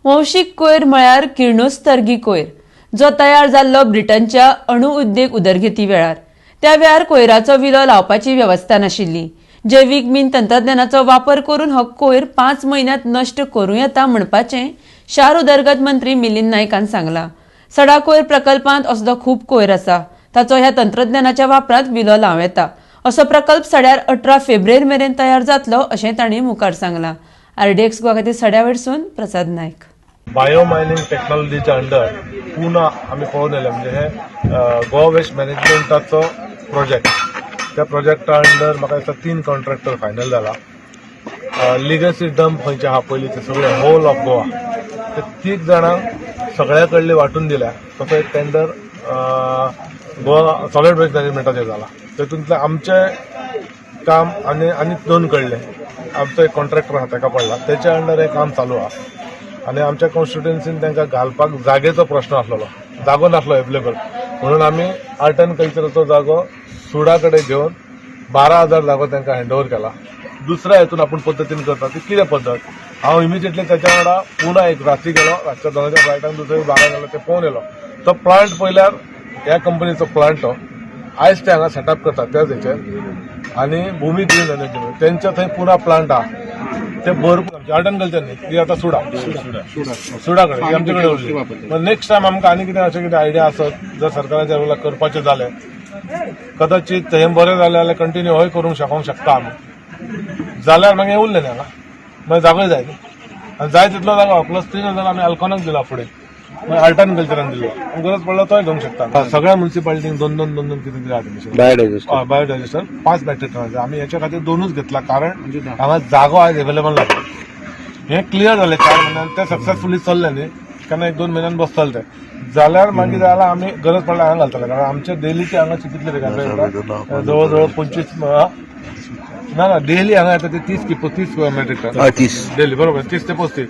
वंशीक कोयर म्हळ्यार किरणोत्सर्गी कोयर, जो तयार जाल्लो ब्रिटनच्या अणु उद्देग उदरगती वेळार. त्या वेळार कोयराचो विलो लावपाची व्यवस्था नाशिल्ली. जैवीक मीन तंत्रज्ञानाचो वापर करून हो कोयर 5 म्हयन्यांत नश्ट करूं येता म्हणपाचें शार उदरगत मंत्री मिलिंद नायकान सांगलां. सडा कोयर प्रकल्पांत असलो खूब कोयर आसा. ताचो ह्या तंत्रज्ञानाच्या वापरांत विलो लाव येता. असो प्रकल्प सड्यार 18 फेब्रुवारी मेरेन तयार जातलो अशें तांणी मुखार सांगलां. RDX गोवा खातीर सड्या वयरसून प्रसाद नायक. बायो मायनिंग टेक्नॉलॉजीच्या अंडर पुन्हा आम्ही पळोवन येयले म्हणजे हे गोवा वेस्ट मॅनेजमेंटाचो प्रोजेक्ट. त्या प्रोजेक्टा अंडर म्हाका दिसता 3 कॉन्ट्रॅक्टर फायनल जाला. लिगसी डंप खंयचे आहा पयलीं ते सगळे होल ऑफ गोवा ते 30 जाणांक सगळ्या कडले वांटून दिल्या. तसो एक टेंडर गोवा सॉलिड वेस्ट मॅनेजमेंटाचेर जाला. तेतूंतले आमचे काम आनी 2 कडले आमचो एक कॉन्ट्रॅक्टर आहा ताका पडला. त्याच्या अंडर हे काम चालू आहा आणि आमच्या कॉन्स्टिट्युएन्सीन तांकां घालपाक जागेचो प्रश्न आसलेलो. जागो नासलो अवेलेबल म्हणून आमी आर्ट अँड कल्चराचो जागो सुडा कडेन घेवन 12,000 जागो तांकां हँडओव्हर केला. दुसऱ्या हेतून आपण पद्दतीन करता ती कितें पद्दत. हांव इमिजिएटली त्याच्या वांगडा पुन्हा एक रात्री गेलो. रातच्या 2च्या फ्लायटान दुसरे 12 गेलो ते पळोवन येयलो. तो प्लांट पळयल्यार ह्या कंपनीचो प्लांट तो आयज ते हांगा सेटअप करतात त्याच हेचेर आणि भूमी ग्रीन एनर्जी त्यांच्या थंय पुन्हा प्लांट आहा ते भरपूर आर्ट अँड कल्चर न्ही ती आतां सुडा कडेन आमचे कडेन उरली. नेक्स्ट टायम आमकां आनी कितें अशें कितें आयडिया आसत जर सरकाराच्या वेळार करपाचें जालें कदाचित हें बरें जालें जाल्यार कंटिन्यू हय करूंक शकता आमी. जाल्यार मागीर उरलें न्ही हांगा मागीर जागोय जाय न्ही आनी जाय तितलो जागो प्लस 3,000 आमी अल्कोनाक दिला फुडें मागीर आर्ट अँड कल्चरान दिलो. गरज पडलो तोय घेवंक शकता. सगळ्या म्युन्सिपालिटींक 2 कितें कितें आहा बायोडायजेस्टर 5 मॅट्रिक टनाचे आमी हेच्या खातीर 2च घेतला कारण हांगा जागो आयज अवेलेबल ना. हें क्लियर जालें 4 म्हयन्यान ते सक्सेसफुली चल्लें न्ही केन्ना 1-2 म्हयन्यान बसतले ते जाल्यार मागीर जाल्यार आमी गरज पडल्यार हांगा घालतले कारण आमचे डेलीचे हांगाचे कितले रे जवळ 25 ना डेली हांगा येता ते 30 मॅट्रिक टन डेली बरोबर 30 ते 35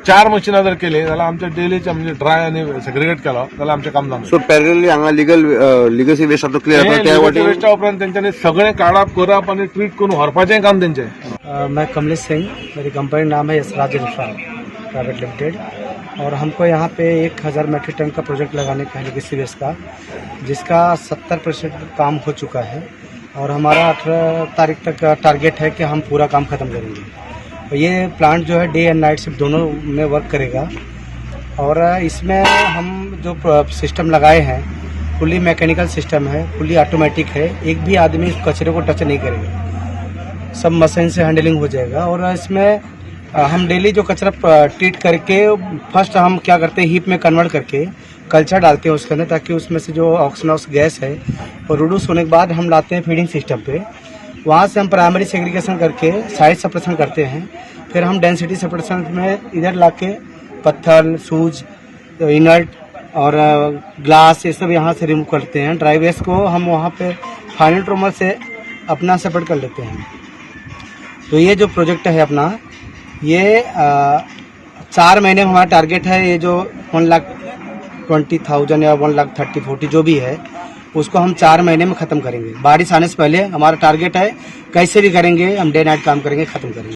4 मशिनां जर केली जाल्यार आमच्या डेलीचे म्हणजे ड्राय आणि सेग्रिगेट केलो जाल्यार आमचें काम जालें. सो पॅरलली हांगा लिगसी वेस्ट आतां क्लियर जाता त्या वाटेन वेस्टा उपरांत तेंच्यांनी सगळें काडप करप आनी ट्रीट करून व्हरपाचें काम तेंचें. मैं कमलेश सिंह, मेरी कंपनी नाम है यशराज इरफान प्राइवेट लिमिटेड और हमको यहाँ पे 1000 मेट्रिक टन का प्रोजेक्ट लगाने का है लिगसी वेस्ट का, जिसका 70% काम हो चुका है और हमारा 18 तारीख तक का टारगेट है कि हम पूरा काम खत्म करेंगे. और ये प्लांट जो है डे एंड नाइट शिफ्ट दोनों में वर्क करेगा और इसमें हम जो सिस्टम लगाए हैं फुली मैकेनिकल सिस्टम है, फुली ऑटोमेटिक है. एक भी आदमी इस कचरे को टच नहीं करेगा, सब मशीन से हैंडलिंग हो जाएगा. और इसमें हम डेली जो कचरा ट्रीट करके फर्स्ट हम क्या करते हैं हीप में कन्वर्ट करके कल्चर डालते हैं उसके अंदर ताकि उसमें से जो ऑक्सीनॉक्स गैस है और रिड्यूस होने के बाद हम लाते हैं फीडिंग सिस्टम पे. वहाँ से हम प्राइमरी सेग्रीगेशन करके साइड सेपरेशन करते हैं. फिर हम डेंसिटी सेपरेशन में इधर लाके पत्थर सूज इनर्ट और ग्लास ये सब यहाँ से रिमूव करते हैं. ड्राई वेस्ट को हम वहाँ पे फाइनल ट्रोमर से अपना सेपरेट कर लेते हैं. तो ये जो प्रोजेक्ट है अपना ये 4 महीने में हमारा टारगेट है. ये जो 1,20,000 या 1,30,40 जो भी है उसको हम 4 महीने में खत्म करेंगे. बारिश आने से पहले हमारा टारगेट है कैसे भी करेंगे हम डे नाइट काम करेंगे खत्म करेंगे.